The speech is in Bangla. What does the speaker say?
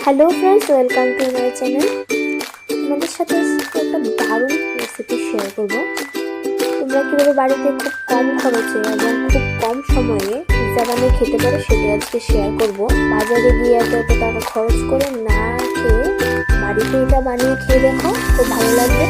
Hello friends, welcome to my channel. তোমাদের সাথে একটা দারুণ রেসিপি শেয়ার করব। তোমরা কীভাবে বাড়িতে খুব কম খরচে এবং খুব কম সময়ে পিৎজা বানিয়ে খেতে পারো সেটাই আজকে শেয়ার করব। বাজারে গিয়ে এত টাকা খরচ করে না খেয়ে বাড়িতে এটা বানিয়ে খেয়ে দেখো, খুব ভালো লাগবে।